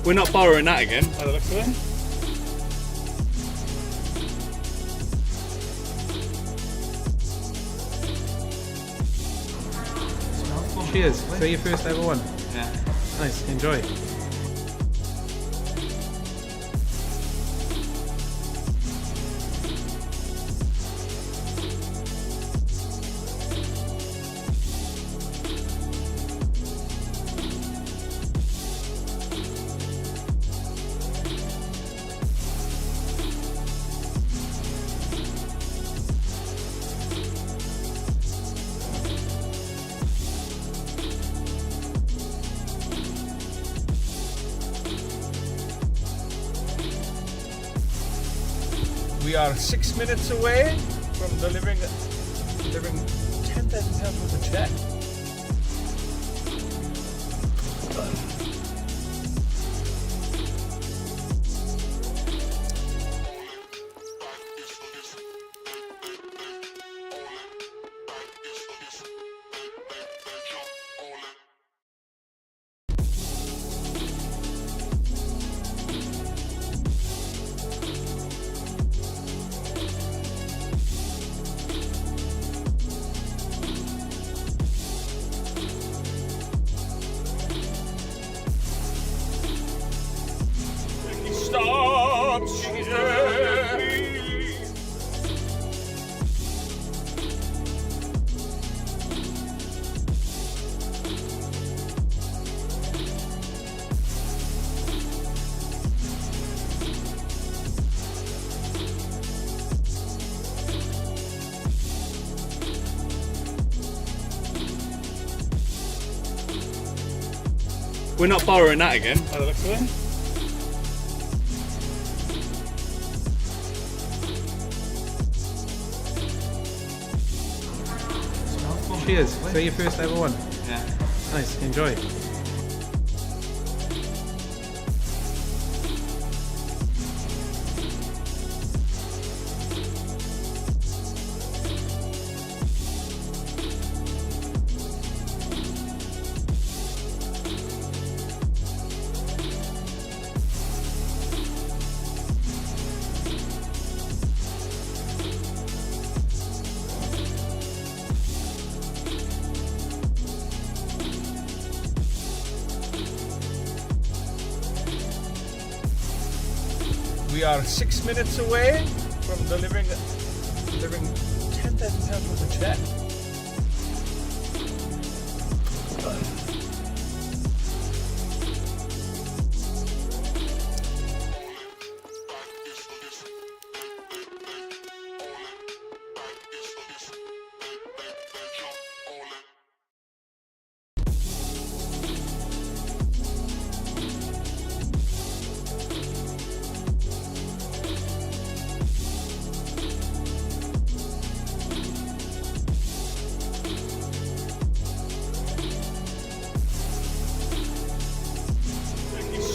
We're not borrowing that again, by the looks of it. Cheers. So your first ever one? Yeah. Nice. Enjoy. We are 6 minutes away from delivering £10,000 worth of check. Stop, We're not borrowing that again, by the looks of it. Cheers. So your first ever one? Yeah. Nice. Enjoy. We are 6 minutes away from delivering £10,000 worth of check.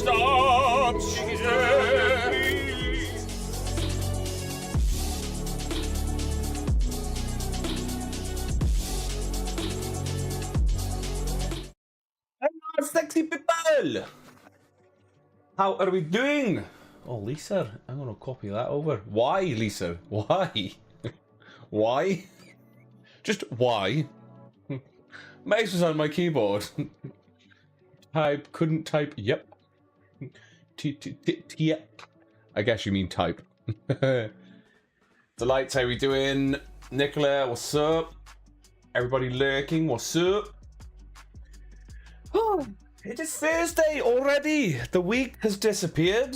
Stop, Hello, sexy people! How are we doing? Oh, Lisa, I'm gonna copy that over. Why, Lisa? Why? Why? Just why? Mouse was on my keyboard. Type, couldn't type, yep. Yep. I guess you mean type. Delights, how we doing? Nicola, what's up? Everybody lurking, what's up? Oh, it is Thursday already. The week has disappeared.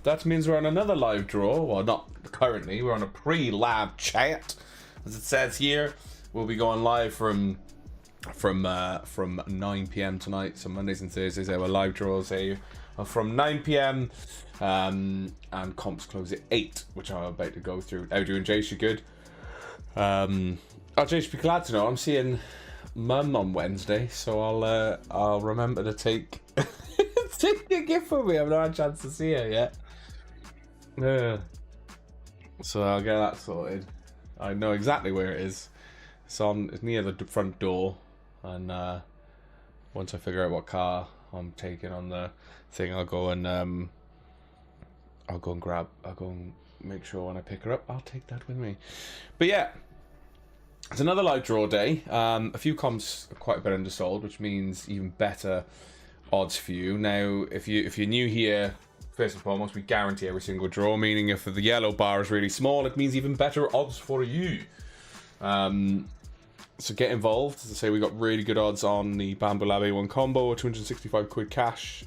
That means we're on another live draw. Well, not currently. We're on a pre-lab chat, as it says here. We'll be going live from 9 PM tonight. So Mondays and Thursdays, our live draws here from 9 p.m. And comps close at 8, which I'm about to go through. How are you doing, Jace? You good? Jace, be glad to know I'm seeing Mum on Wednesday, so I'll remember to take take a gift for me. I've not had a chance to see her yet. So I'll get that sorted. I know exactly where it is. It's near the front door, and once I figure out what car I'm taking on the thing, I'll go and make sure when I pick her up, I'll take that with me. But yeah, it's another live draw day. A few comps are quite a bit undersold, which means even better odds for you. Now, if you're new here, first and foremost, we guarantee every single draw, meaning if the yellow bar is really small, it means even better odds for you. So get involved. As I say, we got really good odds on the Bambu Lab A1 combo, 265 quid cash.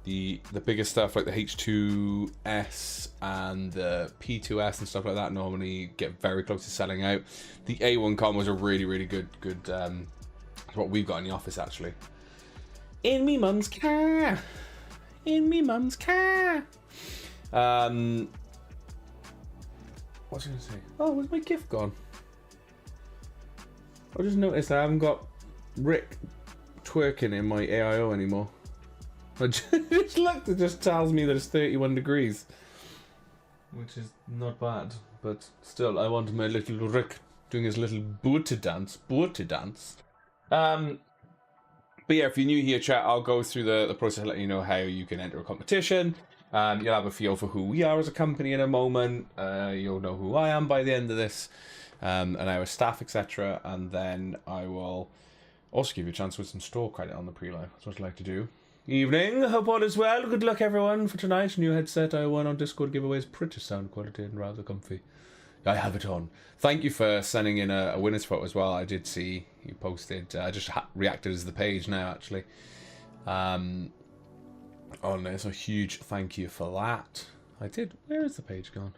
The bigger stuff like the H2S and the P2S and stuff like that normally get very close to selling out. The A1 combos are really, really good. That's what we've got in the office actually. In me mum's car. In me mum's car. What was I going to say? Oh, where's my gift gone? I just noticed I haven't got Rick twerking in my AIO anymore. I just looked, it just tells me that it's 31 degrees. Which is not bad, but still, I want my little Rick doing his little booty dance. But yeah, if you're new here, chat, I'll go through the process, letting you know how you can enter a competition. You'll have a feel for who we are as a company in a moment. You'll know who I am by the end of this, and our staff, etc. And then I will also give you a chance with some store credit on the pre-live. That's what I'd like to do. Evening, hope all is well. Good luck everyone for tonight. New headset I won on Discord giveaways. Pretty sound quality and rather comfy. I have it on. Thank you for sending in a winner's photo as well. I did see you posted. I just reacted as the page now actually. Oh, there's a huge thank you for that. I did. Where is the page gone?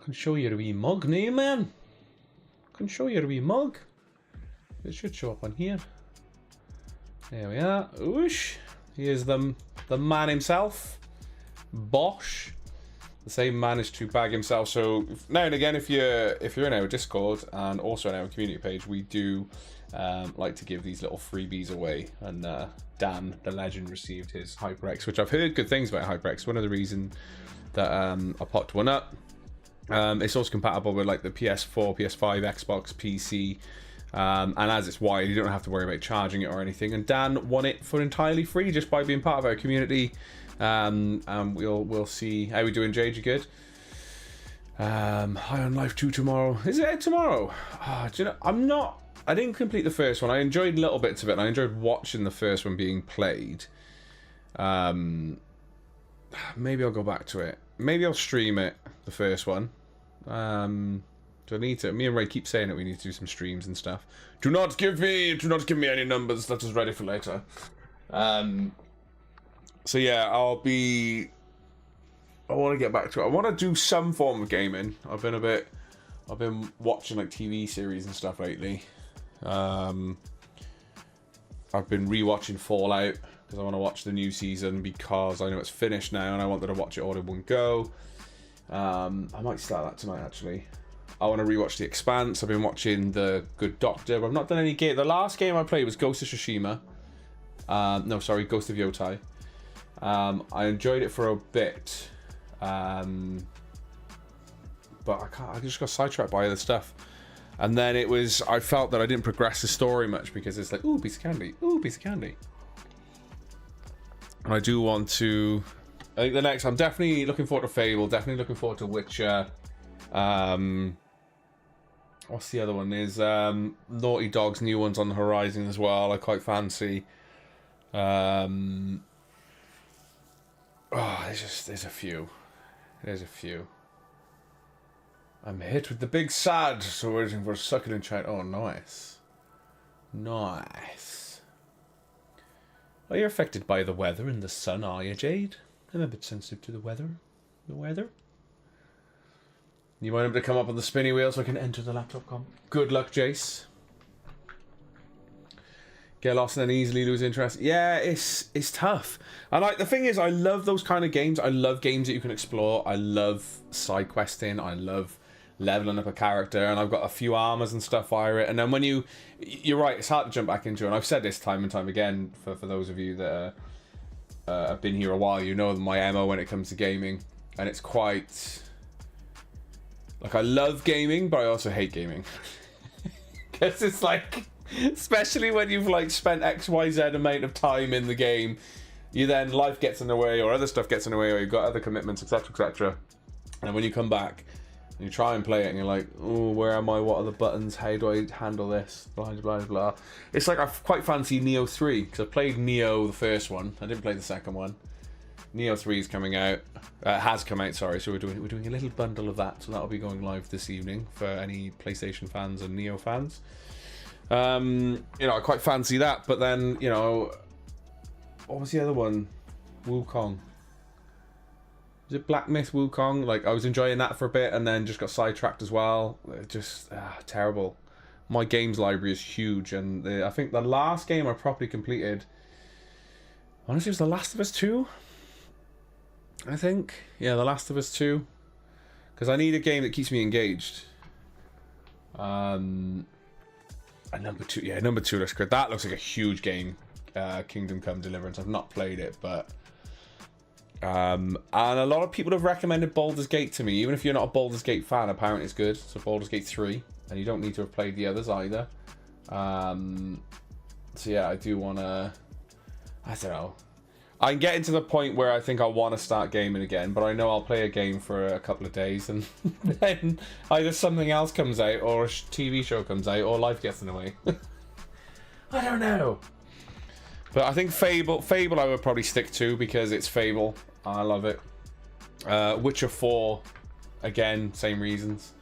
Can show you a wee mug now, man. Can show you a wee mug. It should show up on here. There we are. Oosh. Here's the man himself, Bosch. The same managed to bag himself. So now and again, if you're in our Discord and also on our community page, we do like to give these little freebies away. And Dan, the legend, received his HyperX, which I've heard good things about HyperX. One of the reasons that I popped one up. It's also compatible with like the PS4, PS5, Xbox, PC. And as it's wired, you don't have to worry about charging it or anything. And Dan won it for entirely free just by being part of our community. And we'll see how we doing, Jade. You good? High on Life 2 tomorrow. Is it out tomorrow? Do you know? I didn't complete the first one. I enjoyed little bits of it, and I enjoyed watching the first one being played. Maybe I'll go back to it. Maybe I'll stream it, the first one. Do I need to? Me and Ray keep saying that we need to do some streams and stuff. Do not give me any numbers. That is ready for later. So yeah, I want to get back to it. I want to do some form of gaming. I've been watching like TV series and stuff lately. I've been rewatching Fallout because I want to watch the new season because I know it's finished now and I wanted to watch it all in one go. I might start that tonight actually. I want to rewatch The Expanse. I've been watching The Good Doctor, but I've not done any game. The last game I played was Ghost of Tsushima. No, sorry, Ghost of Yotai. I enjoyed it for a bit, but I just got sidetracked by other stuff. And then I felt that I didn't progress the story much because it's like, ooh, piece of candy, ooh, piece of candy. And I do want to, I think I'm definitely looking forward to Fable, definitely looking forward to Witcher. What's the other one? There's Naughty Dog's new ones on the horizon as well, I quite fancy. There's a few. There's a few. I'm hit with the big sad, so waiting for a succulent chat. Oh, nice. Nice. Are you affected by the weather and the sun, are you, Jade? I'm a bit sensitive to the weather. The weather? You want him to come up on the spinny wheel so I can enter the laptop com? Good luck, Jace. Get lost and then easily lose interest. Yeah, it's tough. And like the thing is, I love those kind of games. I love games that you can explore. I love side questing. I love leveling up a character, and I've got a few armors and stuff via it. And then when you're right, it's hard to jump back into it. And I've said this time and time again for those of you that have been here a while. You know my MO when it comes to gaming, and it's quite like I love gaming, but I also hate gaming because it's like. Especially when you've like spent XYZ amount of time in the game, you then life gets in the way or other stuff gets in the way or you've got other commitments, etc, etc. And when you come back and you try and play it and you're like, oh, where am I, what are the buttons, how do I handle this, blah blah blah. It's like I quite fancy Neo 3 because I played Neo the first one, I didn't play the second one. Neo 3 is coming out, has come out, sorry, so we're doing a little bundle of that, so that'll be going live this evening for any PlayStation fans and Neo fans. You know, I quite fancy that, but then, you know, what was the other one? Wukong. Was it Black Myth Wukong? Like, I was enjoying that for a bit and then just got sidetracked as well. Just, terrible. My games library is huge, and I think the last game I properly completed, honestly, it was The Last of Us 2? I think. Yeah, The Last of Us 2. Because I need a game that keeps me engaged. And number 2, yeah, number 2 looks good. That looks like a huge game. Kingdom Come Deliverance. I've not played it, but and a lot of people have recommended Baldur's Gate to me. Even if you're not a Baldur's Gate fan, apparently it's good. So Baldur's Gate 3, and you don't need to have played the others either. So yeah, I do want to. I don't know. I'm getting to the point where I think I want to start gaming again, but I know I'll play a game for a couple of days and then either something else comes out or a TV show comes out or life gets in the way. I don't know. But I think Fable I would probably stick to because it's Fable. I love it. Witcher 4, again, same reasons.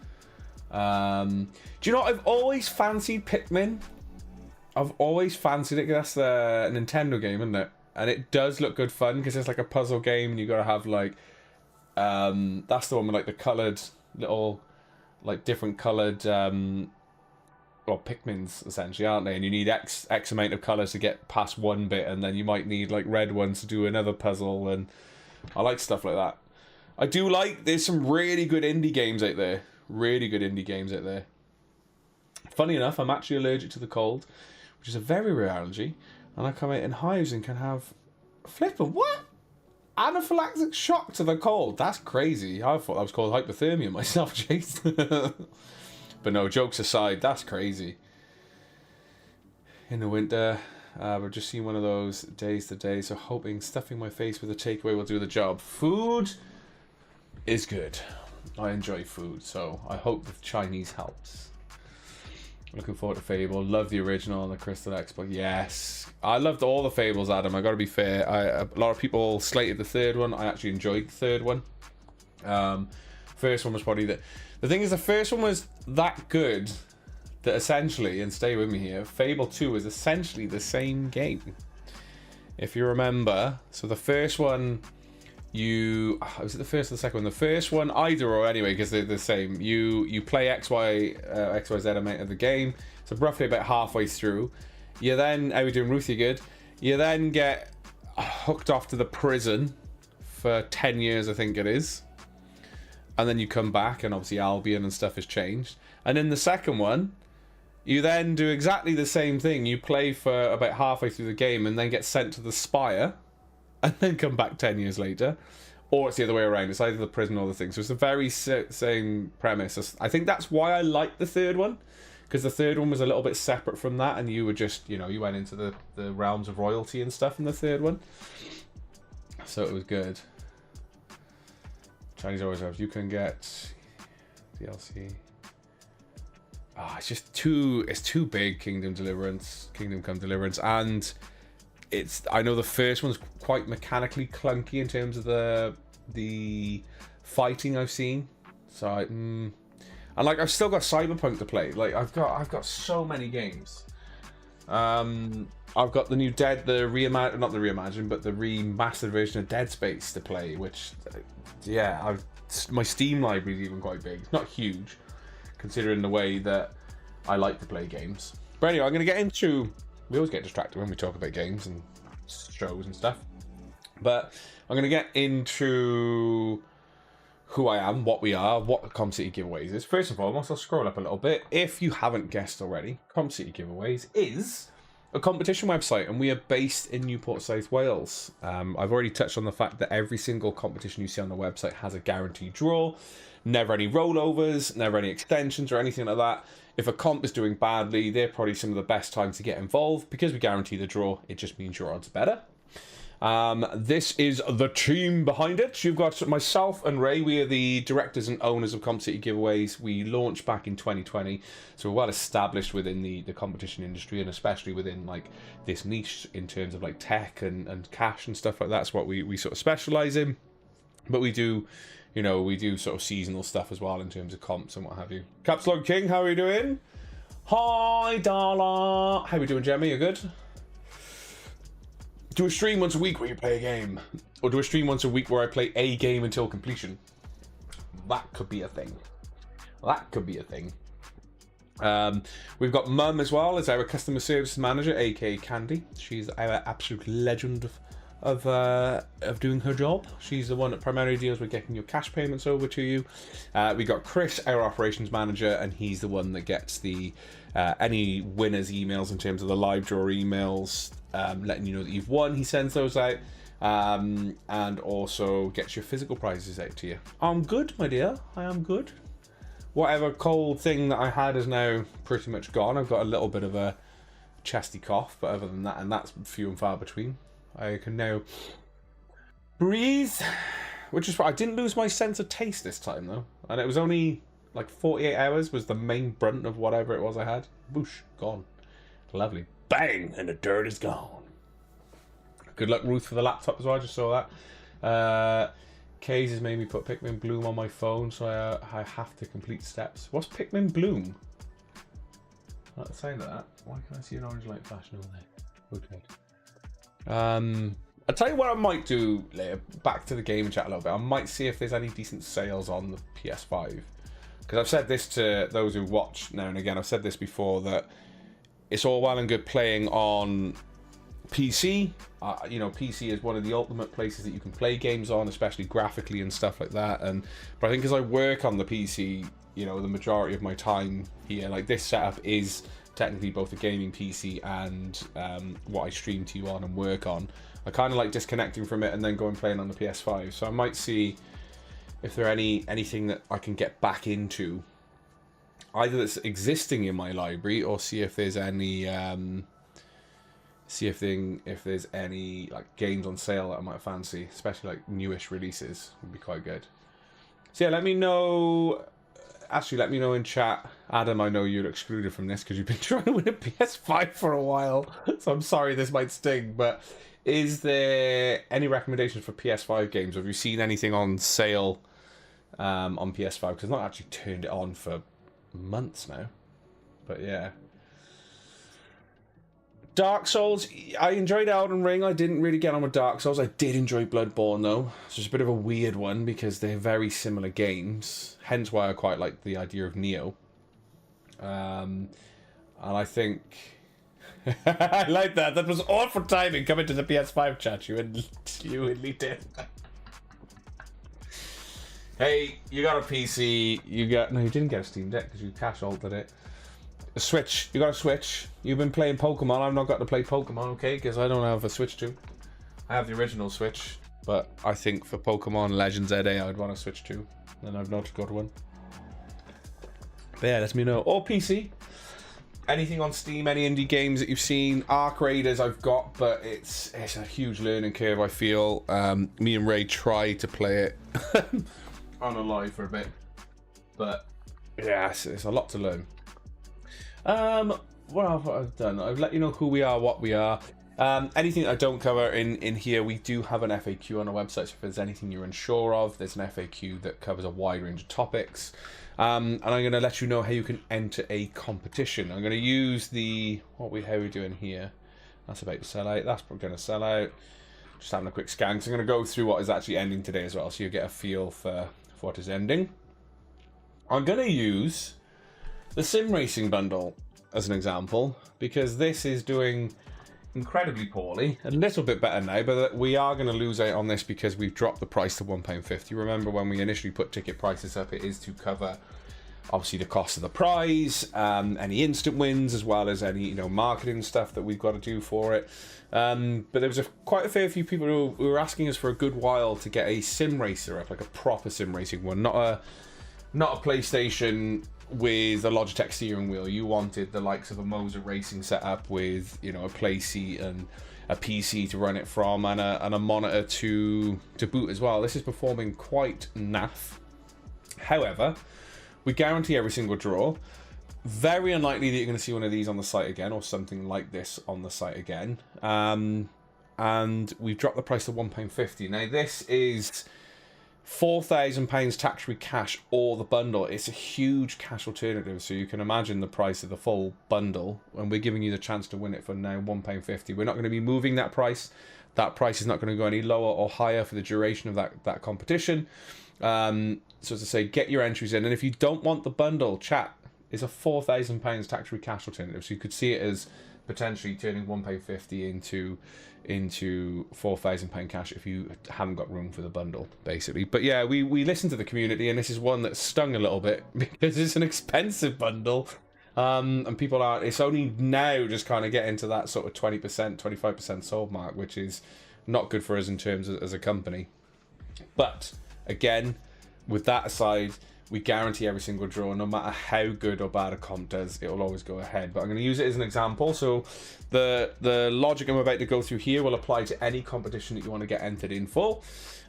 Do you know what? I've always fancied Pikmin. I've always fancied it because that's the Nintendo game, isn't it? And it does look good fun because it's like a puzzle game and you got to have like that's the one with like the coloured little like different coloured well Pikmins essentially, aren't they? And you need X amount of colours to get past one bit, and then you might need like red ones to do another puzzle, and I like stuff like that. I do like, there's some really good indie games out there. Really good indie games out there. Funny enough, I'm actually allergic to the cold, which is a very rare allergy. And I come out in hives and can have flippin' what? Anaphylactic shock to the cold. That's crazy. I thought that was called hypothermia myself, Chase. But no, jokes aside, that's crazy. In the winter, we're just seeing one of those days today, so hoping stuffing my face with a takeaway will do the job. Food is good. I enjoy food, so I hope the Chinese helps. Looking forward to Fable. Love the original on the Crystal Xbox. Yes. I loved all the Fables, Adam. I gotta be fair. A lot of people slated the third one. I actually enjoyed the third one. First one was probably the thing is, the first one was that good that essentially, and stay with me here, Fable 2 is essentially the same game. If you remember. So the first one, was it the first or the second one? The first one, either or anyway, because they're the same. You play XYZ amount of the game, so roughly about halfway through. You then, how are we doing, Ruthie? Good. You then get hooked off to the prison for 10 years, I think it is. And then you come back, and obviously Albion and stuff has changed. And in the second one, you then do exactly the same thing. You play for about halfway through the game and then get sent to the Spire, and then come back 10 years later. Or it's the other way around. It's either the prison or the thing. So it's the very same premise. I think that's why I like the third one. Because the third one was a little bit separate from that. And you were just, you know, you went into the realms of royalty and stuff in the third one. So it was good. Chinese always have. You can get DLC. It's just it's too big, Kingdom Come Deliverance. And I know the first one's quite mechanically clunky in terms of the fighting I've seen. So and like I've still got Cyberpunk to play. Like I've got so many games. I've got the new not the reimagined, but the remastered version of Dead Space to play. Which, yeah, my Steam library is even quite big. It's not huge, considering the way that I like to play games. But anyway, I'm going to get into we always get distracted when we talk about games and shows and stuff. But I'm going to get into who I am, what we are, what Comp City Giveaways is. First of all, I'll scroll up a little bit. If you haven't guessed already, Comp City Giveaways is a competition website, and we are based in Newport, South Wales. I've already touched on the fact that every single competition you see on the website has a guaranteed draw. Never any rollovers, never any extensions or anything like that. If a comp is doing badly, they're probably some of the best times to get involved. Because we guarantee the draw, it just means your odds are better. This is the team behind it. You've got myself and Ray. We are the directors and owners of Comp City Giveaways. We launched back in 2020, so we're well established within the competition industry, and especially within like this niche in terms of like tech and cash and stuff like that. That's what we sort of specialize in. But we do, you know, we do sort of seasonal stuff as well in terms of comps and what have you. Capslog King, how are you doing? Hi, Darla. How are we doing, Jemmy? You good? Do a stream once a week where you play a game, or do a stream once a week where I play a game until completion. That could be a thing. That could be a thing. We've got Mum as well as our customer service manager, aka Candy. She's our absolute legend of doing her job. She's the one that primarily deals with getting your cash payments over to you. We got Chris, our operations manager, and he's the one that gets the any winners emails in terms of the live draw emails, letting you know that you've won. He sends those out, and also gets your physical prizes out to you. I'm good, my dear. I am good. Whatever cold thing that I had is now pretty much gone. I've got a little bit of a chesty cough, but other than that, and that's few and far between, I can now breathe, which is why I didn't lose my sense of taste this time though, and it was only like 48 hours was the main brunt of whatever it was I had. Boosh, gone. Lovely. Bang, and the dirt is gone. Good luck, Ruth, for the laptop as well. I just saw that. Kays has made me put Pikmin Bloom on my phone, so I have to complete steps. What's Pikmin Bloom? I like the sound of that. Why can't I see an orange light flashing over there? Okay. I'll tell you what I might do later. Back to the game chat a little bit. I might see if there's any decent sales on the PS5. Because I've said this to those who watch now and again. I've said this before, that it's all well and good playing on PC. You know, PC is one of the ultimate places that you can play games on, especially graphically and stuff like that. But I think as I work on the PC, you know, the majority of my time here, like this setup is technically both a gaming PC and what I stream to you on and work on. I kind of like disconnecting from it and then going playing on the PS5. So I might see if there are anything that I can get back into, either that's existing in my library, or see if there's any if there's any like games on sale that I might fancy, especially like newish releases would be quite good. So yeah, let me know. Actually, let me know in chat. Adam, I know you're excluded from this because you've been trying to win a PS5 for a while, so I'm sorry this might sting, but is there any recommendations for PS5 games? Have you seen anything on sale on PS5? Because I've not actually turned it on for months now. But yeah. Dark Souls, I enjoyed Elden Ring. I didn't really get on with Dark Souls. I did enjoy Bloodborne though. It's just a bit of a weird one because they're very similar games. Hence why I quite like the idea of Neo. And I think... I like that. That was all for timing coming to the PS5 chat. You and did. Hey, you got a PC. No, you didn't get a Steam Deck because you cash altered it. A Switch. You got a Switch. You've been playing Pokemon. I've not got to play Pokemon, okay? Because I don't have a Switch too. I have the original Switch, but I think for Pokemon Legends ZA, I'd want a Switch too. And I've not got one. But yeah, let me know. Or PC. Anything on Steam, any indie games that you've seen. Arc Raiders I've got, but it's a huge learning curve, I feel. Me and Ray tried to play it on a live for a bit. But yeah, it's a lot to learn. What have I done? I've let you know who we are, what we are. Anything that I don't cover in here, we do have an FAQ on our website, so if there's anything you're unsure of, there's an FAQ that covers a wide range of topics. And I'm going to let you know how you can enter a competition. I'm going to use the... how are we doing here? That's about to sell out. That's going to sell out. Just having a quick scan. So I'm going to go through what is actually ending today as well, so you get a feel for what is ending. I'm going to use the Sim Racing bundle as an example, because this is doing incredibly poorly. A little bit better now, but we are going to lose out on this because we've dropped the price to £1.50. Remember, when we initially put ticket prices up, it is to cover obviously the cost of the prize, any instant wins, as well as any marketing stuff that we've got to do for it. But there was quite a fair few people who were asking us for a good while to get a sim racer up, like a proper sim racing one, not a PlayStation with a Logitech steering wheel. You wanted the likes of a Moser Racing setup with a play seat and a PC to run it from, and a monitor to boot as well. This is performing quite naff. However, we guarantee every single draw. Very unlikely that you're going to see one of these on the site again, or something like this on the site again. And we've dropped the price to £1.50. Now this is £4,000 tax-free cash or the bundle. It's a huge cash alternative, so you can imagine the price of the full bundle, and we're giving you the chance to win it for now £1.50. We're not going to be moving that price. That price is not going to go any lower or higher for the duration of that competition. So as I say, get your entries in, and if you don't want the bundle, chat is a £4,000 tax-free cash alternative. So you could see it as potentially turning £1.50 into £4,000 cash if you haven't got room for the bundle, basically. But yeah, we listened to the community, and this is one that stung a little bit because it's an expensive bundle, and people are. It's only now just kind of getting to that sort of 20%, 25% sold mark, which is not good for us in terms of, as a company. But again, with that aside, we guarantee every single draw, no matter how good or bad a comp does, it will always go ahead. But I'm going to use it as an example. So the logic I'm about to go through here will apply to any competition that you want to get entered in for.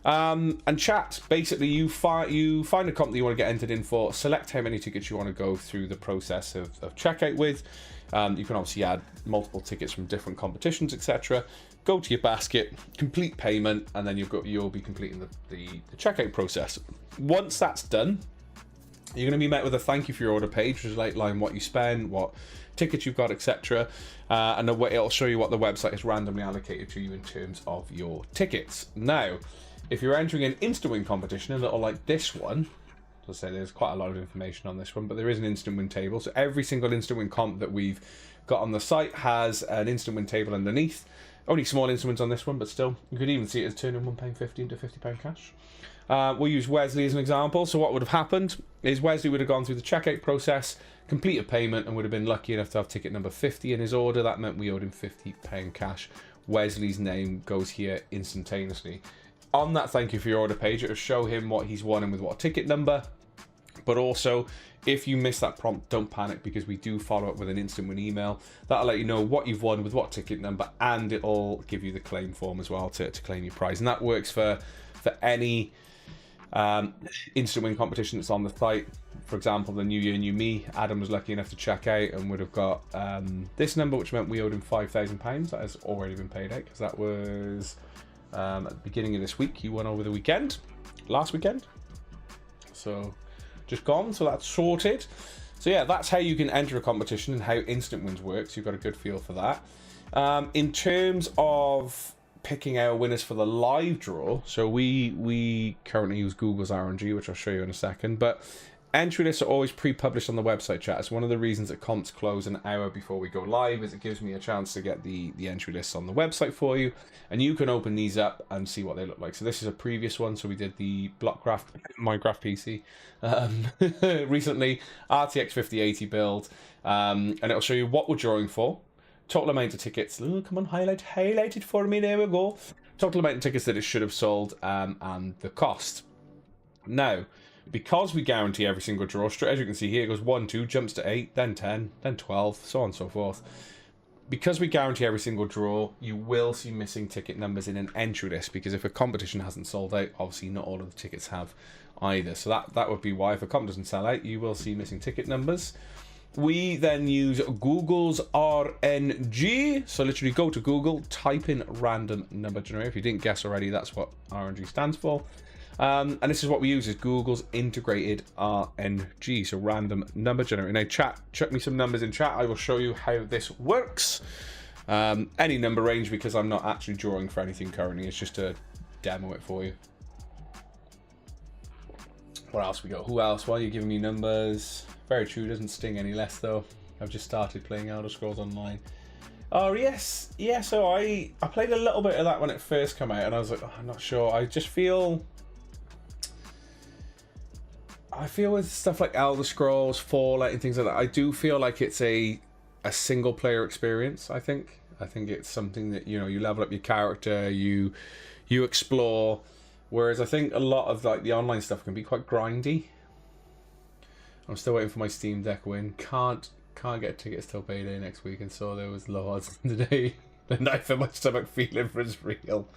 And chat, basically you find a comp that you want to get entered in for, select how many tickets you want to go through the process of checkout with. You can obviously add multiple tickets from different competitions, etc. Go to your basket, complete payment, and then you'll be completing the checkout process. Once that's done, you're going to be met with a thank you for your order page, which will outline what you spend, what tickets you've got, etc. And it'll show you what the website is randomly allocated to you in terms of your tickets. Now, if you're entering an instant win competition, a little like this one, as I say, there's quite a lot of information on this one, but there is an instant win table. So every single instant win comp that we've got on the site has an instant win table underneath. Only small instant wins on this one, but still, you could even see it as turning £1.50 into £50 cash. We'll use Wesley as an example. So what would have happened is Wesley would have gone through the checkout process, completed payment, and would have been lucky enough to have ticket number 50 in his order. That meant we owed him £50 cash. Wesley's name goes here instantaneously. On that thank you for your order page, it will show him what he's won and with what ticket number. But also, if you miss that prompt, don't panic, because we do follow up with an instant win email. That'll let you know what you've won with what ticket number, and it'll give you the claim form as well to claim your prize. And that works for any instant win competition that's on the site. For example, the New Year, New Me, Adam was lucky enough to check out and would have got this number, which meant we owed him £5,000. That has already been paid out, because that was at the beginning of this week. He won over the weekend, last weekend, so just gone. So that's sorted. So yeah, that's how you can enter a competition and how instant wins works. You've got a good feel for that. In terms of picking our winners for the live draw, so we currently use Google's RNG, which I'll show you in a second, but entry lists are always pre-published on the website, chat. It's one of the reasons that comps close an hour before we go live, is it gives me a chance to get the entry lists on the website for you, and you can open these up and see what they look like. So this is a previous one. So we did the Blockcraft Minecraft PC recently, RTX 5080 build, and it'll show you what we're drawing for, total amount of tickets. Oh, come on, highlight it for me. There we go. Total amount of tickets that it should have sold, and the cost. Now, because we guarantee every single draw, as you can see here, it goes 1, 2, jumps to 8, then 10, then 12, so on and so forth. Because we guarantee every single draw, you will see missing ticket numbers in an entry list, because if a competition hasn't sold out, obviously not all of the tickets have either. So that would be why, if a comp doesn't sell out, you will see missing ticket numbers. We then use Google's RNG. So literally go to Google, type in random number generator. If you didn't guess already, that's what RNG stands for. And this is what we use, is Google's integrated RNG, so random number generator. Now chat, chuck me some numbers in chat. I will show you how this works. Any number range, because I'm not actually drawing for anything currently. It's just to demo it for you. What else we got? Who else? Why are you giving me numbers? Very true, doesn't sting any less though. I've just started playing Elder Scrolls Online. Oh yes, yeah. So I played a little bit of that when it first came out, and I was like, oh, I'm not sure. I feel with stuff like Elder Scrolls, Fallout, and things like that, I do feel like it's a single player experience. I think it's something that, you know, you level up your character, you explore, whereas I think a lot of like the online stuff can be quite grindy. I'm still waiting for my Steam Deck win. Can't get tickets till payday next week, and so there was low odds today. The knife in my stomach feeling was real.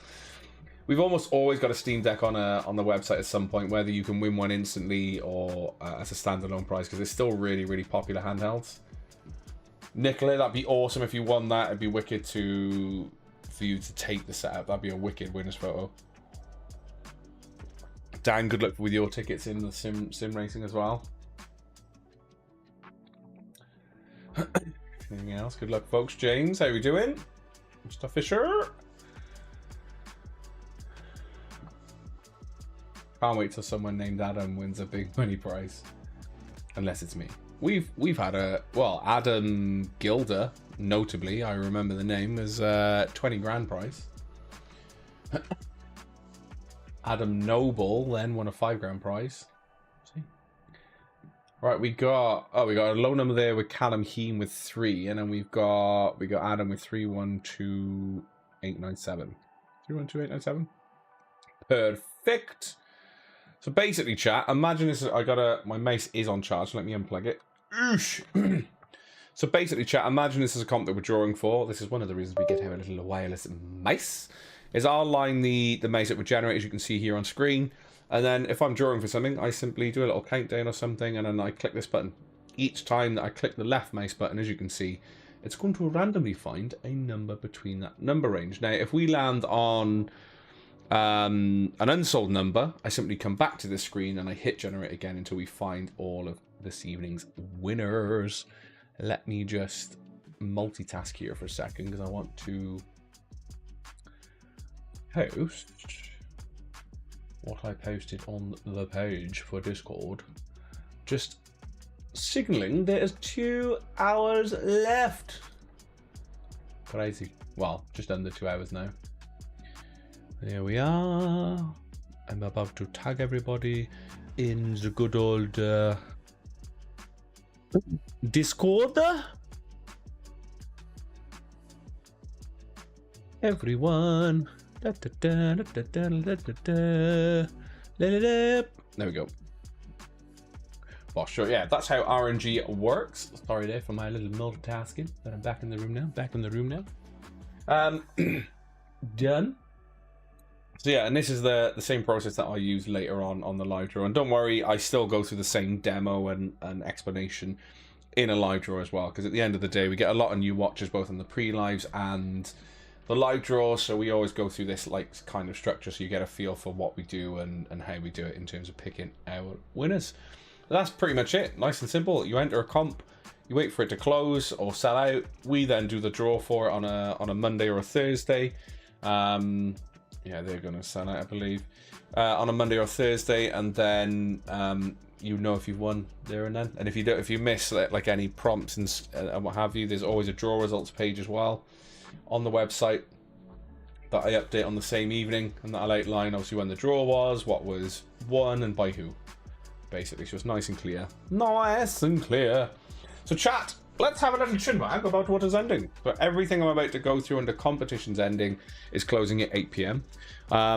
We've almost always got a Steam Deck on the website at some point, whether you can win one instantly or as a standalone price, because it's still really, really popular handhelds. Nicola, that'd be awesome if you won that. It'd be wicked for you to take the setup. That'd be a wicked winner's photo. Dan, good luck with your tickets in the sim racing as well. Anything else? Good luck, folks. James, how are we doing? Mr. Fisher. Can't wait till someone named Adam wins a big money prize. Unless it's me. We've had Adam Gilder, notably, I remember the name, as 20 grand prize. Adam Noble then won a 5 grand prize. See? Right, we got a low number there with Callum Heen with 3, and then we got Adam with 312897. 312897. Perfect. So basically, chat, imagine this. My mace is on charge. Let me unplug it. So basically, chat, imagine this is a comp that we're drawing for. This is one of the reasons we get to have a little wireless mace. Is I'll line the mace that we generate, as you can see here on screen. And then if I'm drawing for something, I simply do a little countdown or something, and then I click this button. Each time that I click the left mouse button, as you can see, it's going to randomly find a number between that number range. Now, if we land on an unsold number, I simply come back to this screen and I hit generate again until we find all of this evening's winners. Let me just multitask here for a second, because I want to post what I posted on the page for Discord. Just signaling there is 2 hours left. Crazy. Well, just under 2 hours now. There we are. I'm about to tag everybody in the good old Discord. Everyone. There we go. Well, sure, yeah, that's how RNG works. Sorry there for my little multitasking, but I'm back in the room now. Done. So yeah, and this is the same process that I use later on the live draw. And don't worry, I still go through the same demo and explanation in a live draw as well, because at the end of the day, we get a lot of new watchers both on the pre-lives and the live draw, so we always go through this like kind of structure so you get a feel for what we do and how we do it in terms of picking our winners. That's pretty much it. Nice and simple. You enter a comp, you wait for it to close or sell out. We then do the draw for it on a Monday or a Thursday. Yeah, they're going to sell out, I believe, on a Monday or Thursday, and then you know if you've won there and then. And if you miss like any prompts and what have you, there's always a draw results page as well on the website that I update on the same evening, and that I'll outline obviously when the draw was, what was won, and by who, basically. So it's nice and clear. Nice and clear. So chat, let's have a little chinwag about what is ending. So everything I'm about to go through under competitions ending is closing at 8 PM.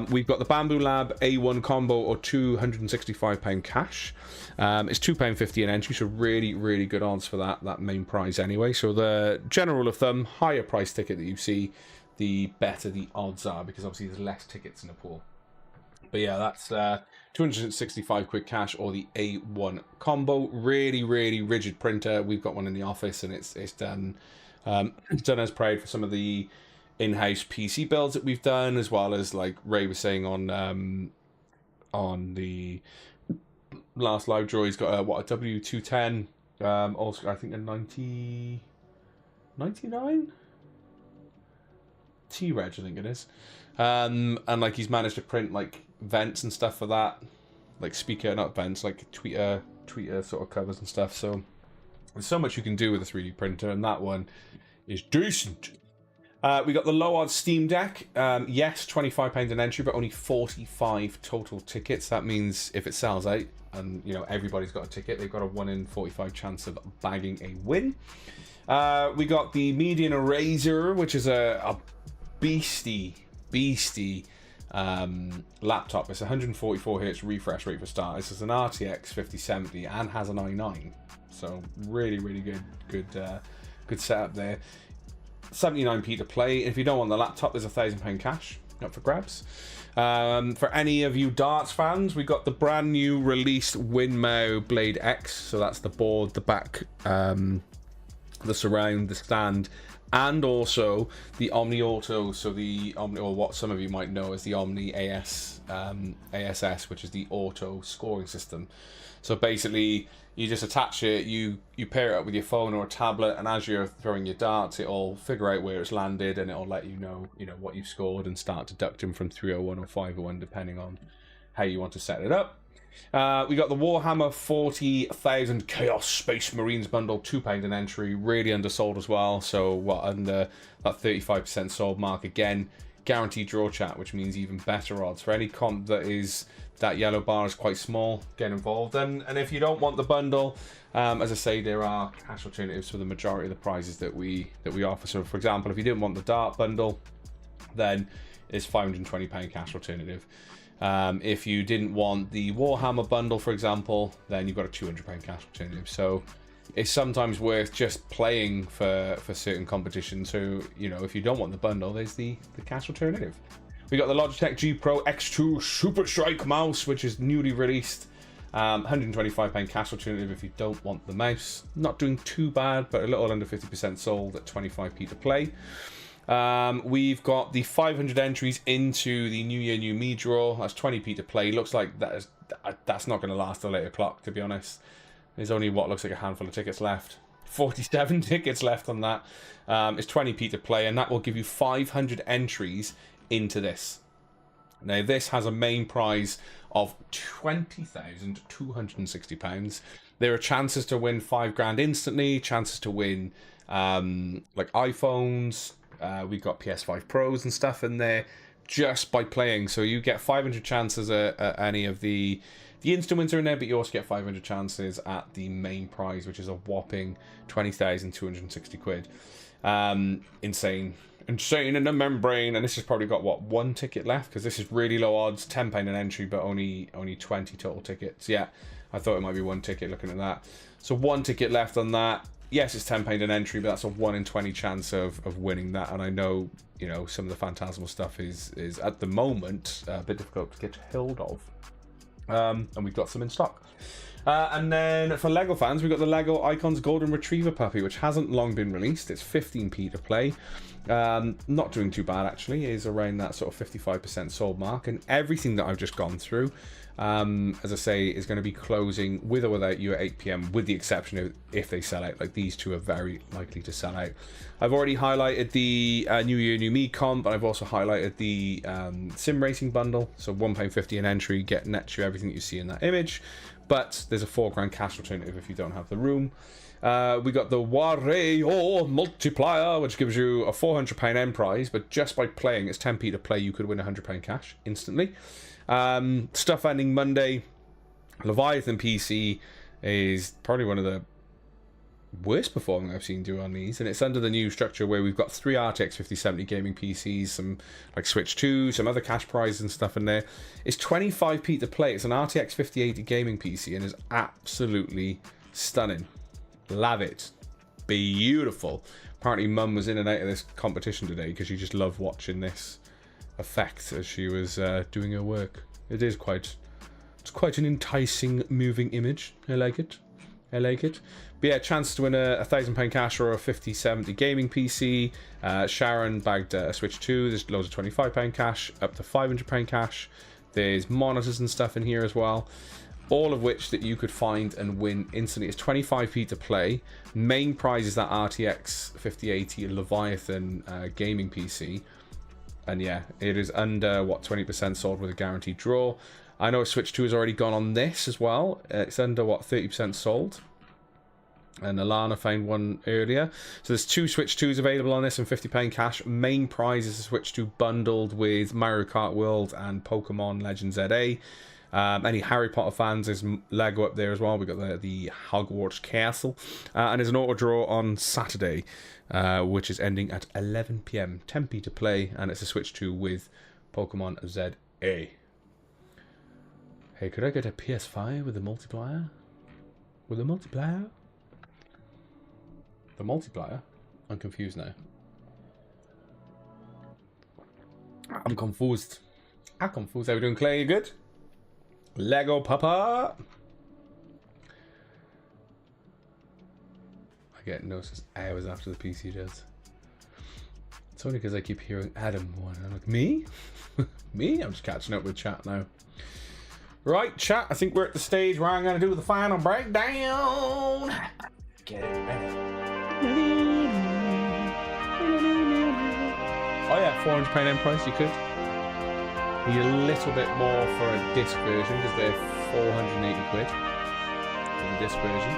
We've got the Bamboo Lab A1 combo or £265 cash. It's £2.50 an entry, so really, really good odds for that main prize anyway. So the general rule of thumb, higher price ticket that you see, the better the odds are, because obviously there's less tickets in the pool. But yeah, that's 265 quid cash or the A1 combo. Really, really rigid printer. We've got one in the office, and it's done done as proud for some of the in-house PC builds that we've done, as well as like Ray was saying on the last live draw, he's got a W210, also I think a 99 T-Reg, I think it is, and like he's managed to print like vents and stuff for that, like speaker, not vents, like tweeter sort of covers and stuff. So There's so much you can do with a 3D printer, and that one is decent. We got the low odds Steam Deck. Yes, £25 an entry, but only 45 total tickets. That means if it sells out, and you know everybody's got a ticket, they've got a 1 in 45 chance of bagging a win. We got the Median Eraser, which is a beastie laptop. It's 144 Hz refresh rate for starters. It's an RTX 5070 and has an i9, so really good setup there. 79p to play. If you don't want the laptop, there's £1,000 cash up for grabs. For any of you darts fans, we got the brand new released Winmau Blade X. So that's the board, the back, the surround, the stand, and also the Omni Auto. So the Omni, or what some of you might know as the Omni ASS, which is the auto scoring system. So basically, you just attach it, you pair it up with your phone or a tablet, and as you're throwing your darts, it'll figure out where it's landed, and it'll let you know what you've scored, and start deducting from 301 or 501 depending on how you want to set it up. We got the Warhammer 40,000 Chaos Space Marines bundle, £2 an entry, really undersold as well. So what, under that 35% sold mark again. Guaranteed draw chat, which means even better odds for any comp that yellow bar is quite small. Get involved, and if you don't want the bundle, as I say, there are cash alternatives for the majority of the prizes that we offer. So for example, if you didn't want the dart bundle, then it's £520 cash alternative. If you didn't want the Warhammer bundle, for example, then you've got a £200 cash alternative. So it's sometimes worth just playing for certain competitions. So if you don't want the bundle, there's the cash alternative. We got the Logitech G Pro X2 Super Strike mouse, which is newly released. £125 cash alternative if you don't want the mouse. Not doing too bad, but a little under 50% sold at 25p to play. We've got the 500 entries into the New Year New Me draw. That's 20p to play. Looks like that's not going to last till 8 o'clock, to be honest. There's only what looks like a handful of tickets left. 47 tickets left on that. It's 20p to play, and that will give you 500 entries into this. Now this has a main prize of £20,260. There are chances to win £5 instantly, chances to win like iPhones. We've got PS5 Pros and stuff in there just by playing. So you get 500 chances at any of the instant wins are in there, but you also get 500 chances at the main prize, which is a whopping 20,260 quid. Insane in the membrane. And this has probably got what, 1 ticket left, because this is really low odds, £10 an entry, but only 20 total tickets. Yeah, I thought it might be 1 ticket looking at that. So 1 ticket left on that. Yes, it's £10 an entry, but that's a 1 in 20 chance of winning that. And I know some of the Phantasmal stuff is at the moment a bit difficult to get hold of. And we've got some in stock. And then for Lego fans, we've got the Lego Icons Golden Retriever Puppy, which hasn't long been released. It's 15p to play. Not doing too bad, actually. It is around that sort of 55% sold mark. And everything that I've just gone through, as I say, is going to be closing with or without you at 8 p.m, with the exception of if they sell out. Like, these two are very likely to sell out. I've already highlighted the New Year New Me comp, but I've also highlighted the Sim Racing bundle. So £1.50 an entry, get net you everything that you see in that image. But there's a £4 cash alternative if you don't have the room. We got the Wario multiplier, which gives you a £400 end prize, but just by playing, it's 10p to play, you could win £100 cash instantly. Stuff ending Monday. Leviathan PC is probably one of the worst performing I've seen do on these, and it's under the new structure where we've got 3 RTX 5070 gaming PCs, some like Switch 2, some other cash prizes and stuff in there. It's 25p to play. It's an RTX 5080 gaming PC and is absolutely stunning. Love it. Beautiful. Apparently Mum was in and out of this competition today because she just loved watching this effect as she was doing her work. It's quite an enticing moving image. I like it. But yeah, chance to win a £1,000 cash or a 5070 gaming PC. Sharon bagged a Switch 2. There's loads of £25 cash, up to £500 cash. There's monitors and stuff in here as well. All of which that you could find and win instantly. It's 25p to play. Main prize is that RTX 5080 Leviathan gaming PC. And yeah, it is under, what, 20% sold with a guaranteed draw. I know Switch 2 has already gone on this as well. It's under, what, 30% sold. And Alana found one earlier. So there's 2 Switch 2s available on this and £50 cash. Main prize is a Switch 2 bundled with Mario Kart World and Pokemon Legends ZA. Any Harry Potter fans, there's Lego up there as well. We've got the Hogwarts Castle. And there's an auto draw on Saturday, which is ending at 11 PM. 10p to play, and it's a Switch 2 with Pokemon ZA. Hey, could I get a PS5 with a multiplier? With a multiplier? The multiplier? I'm confused now. I'm confused. I'm confused. How we doing, Clay? You good? Lego Papa. I get noticed hours after the PC does. It's only because I keep hearing Adam one. I'm like, me? Me? I'm just catching up with chat now. Right, chat. I think we're at the stage where I'm going to do the final breakdown. Get it ready. Oh yeah, £400 end price. You could. Need a little bit more for a disc version because they're 480 quid for the disc version.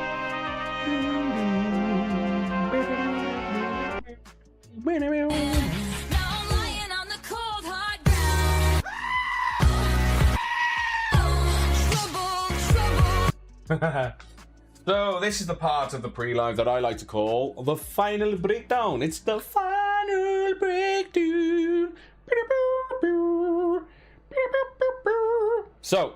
So this is the part of the pre-live that I like to call the final breakdown. It's the final breakdown. So,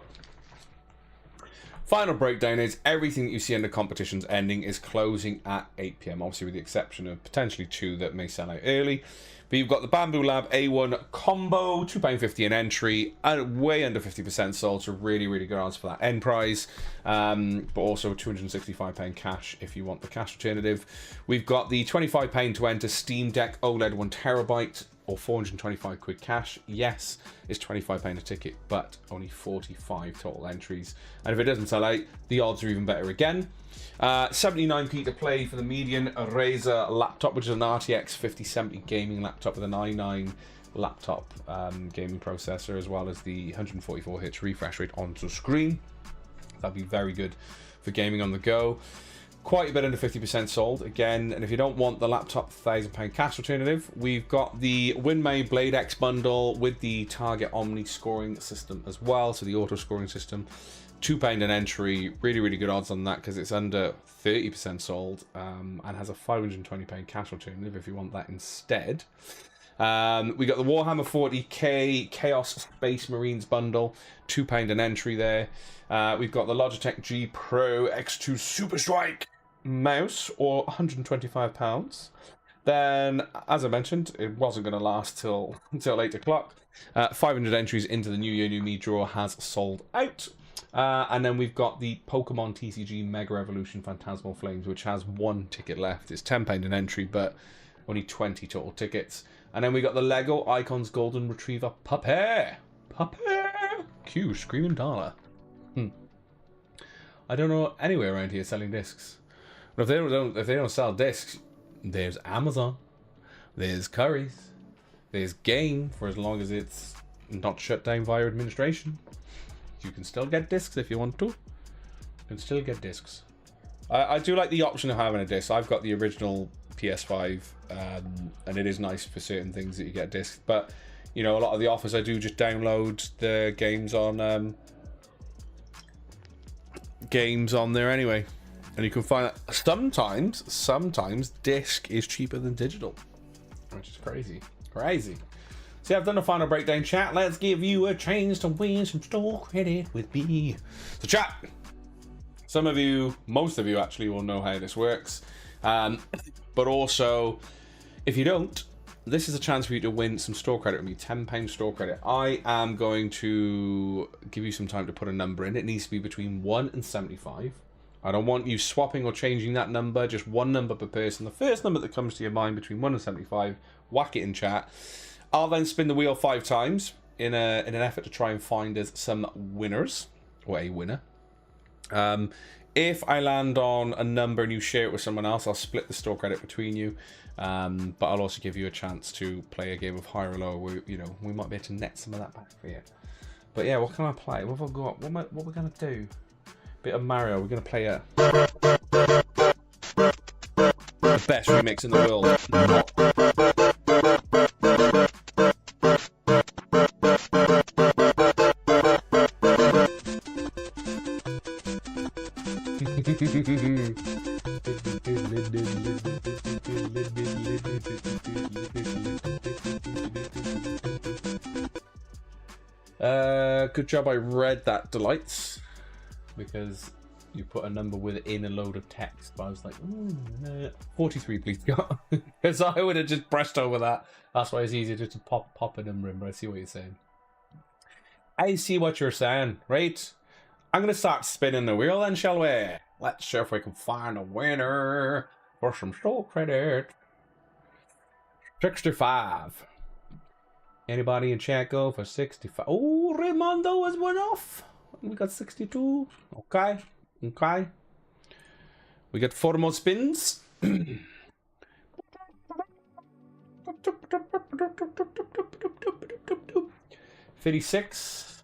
final breakdown is everything that you see in the competition's ending is closing at 8 PM, obviously with the exception of potentially 2 that may sell out early. But you've got the Bamboo Lab A1 combo, £2.50 an entry, and way under 50% sold, so really, really good odds for that end prize. But also £265 cash if you want the cash alternative. We've got the £25 to enter Steam Deck OLED 1TB, or 425 quid cash. Yes, it's £25 a ticket, but only 45 total entries. And if it doesn't sell out, the odds are even better again. 79p to play for the median Razer laptop, which is an RTX 5070 gaming laptop with an i9 laptop gaming processor, as well as the 144 Hz refresh rate onto screen. That'd be very good for gaming on the go. Quite a bit under 50% sold again, and if you don't want the laptop £1,000 cash alternative, we've got the Winmay Blade X bundle with the Target Omni scoring system as well, so the auto scoring system. £2 an entry, really, really good odds on that because it's under 30% sold, and has a £520 cash alternative if you want that instead. We got the Warhammer 40k Chaos Space Marines bundle, £2 an entry there. We've got the Logitech G Pro X2 Super Strike mouse, or £125. Then, as I mentioned, it wasn't going to last until 8 o'clock. 500 entries into the New Year New Me draw has sold out. And then we've got the Pokemon TCG Mega Evolution Phantasmal Flames, which has 1 ticket left. It's £10 an entry, but only 20 total tickets. And then we got the Lego Icons Golden Retriever Puppy. Q, Screaming Dollar. I don't know anywhere around here selling discs. But if they don't sell discs, there's Amazon, there's Curry's, there's Game, for as long as it's not shut down via administration. You can still get discs if you want to. You can still get discs. I do like the option of having a disc. I've got the original PS5, and it is nice for certain things that you get discs. But you know, a lot of the offers I do just download the games on there anyway, and you can find that sometimes disc is cheaper than digital, which is crazy. So I've done a final breakdown, chat. Let's give you a chance to win some store credit with me. So chat, some of you, most of you actually will know how this works, but also if you don't, this is a chance for you to win some store credit with me, £10 store credit. I am going to give you some time to put a number in. It needs to be between 1 and 75. I don't want you swapping or changing that number, just one number per person. The first number that comes to your mind between 1 and 75, whack it in chat. I'll then spin the wheel 5 times in an effort to try and find us some winners, or a winner. If I land on a number and you share it with someone else, I'll split the store credit between you. But I'll also give you a chance to play a game of higher or lower where, you know, we might be able to net some of that back for you. But yeah, what can I play? What have I got? What we're going to do? Bit of Mario. We're going to play a... the best remix in the world. Not. Good job I read that, Delights, because you put a number within a load of text, but I was like, 43 please go, because I would have just brushed over that. That's why it's easier just to pop a number in, but I see what you're saying. I see what you're saying, right? I'm going to start spinning the wheel then, shall we? Let's see if we can find a winner for some store credit. 65. Anybody in chat go for 65? Oh, Raimondo was one off. We got 62. Okay. Okay. We got 4 more spins. 56.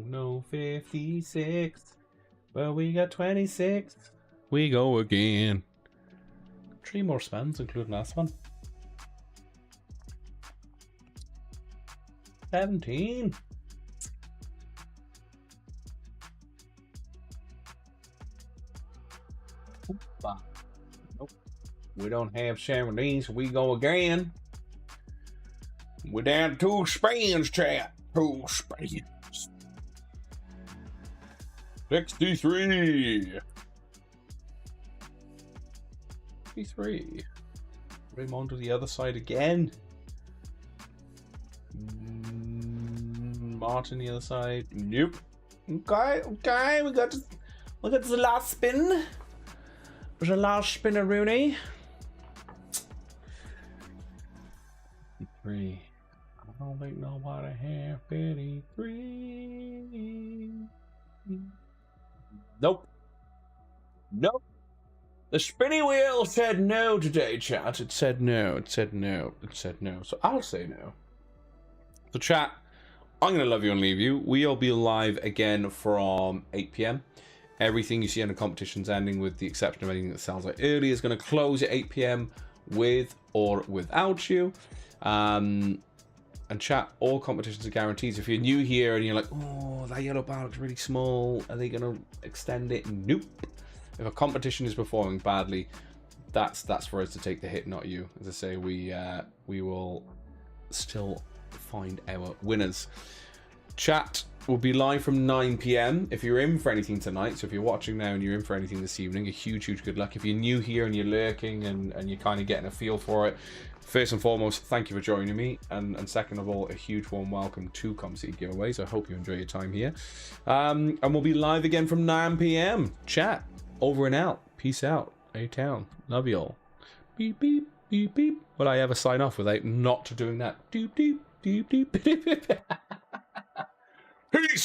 No, 56. Well, we got 26. We go again. 3 more spins, including last one. 17. Opa. Nope. We don't have 17, so we go again. We're down to 2 spins, chat. 2 spins. 63. 63. Raymond to the other side again. Martin the other side. Nope. Okay, okay. We got the last spin. The last spinner, Rooney. 53. I don't think nobody have 53. Nope. Nope. The spinny wheel said no today, chat. It said no. It said no. It said no. So I'll say no. So chat, I'm going to love you and leave you. We'll be live again from 8 PM. Everything you see on the competition's ending, with the exception of anything that sounds like early, is going to close at 8 PM with or without you. And chat, all competitions are guaranteed. If you're new here and you're like, oh, that yellow bar looks really small, are they going to extend it? Nope. If a competition is performing badly, that's for us to take the hit, not you. As I say, we will still find our winners. Chat will be live from 9 PM. If you're in for anything tonight, so if you're watching now and you're in for anything this evening, a huge good luck. If you're new here and you're lurking and you're kind of getting a feel for it, first and foremost, thank you for joining me, and second of all, a huge warm welcome to ComC Giveaways. I hope you enjoy your time here, and we'll be live again from 9 PM. Chat, over and out. Peace out. A-Town. Love you all. Beep beep beep beep. Will I ever sign off without not doing that? Doop doop doop doop. Peace.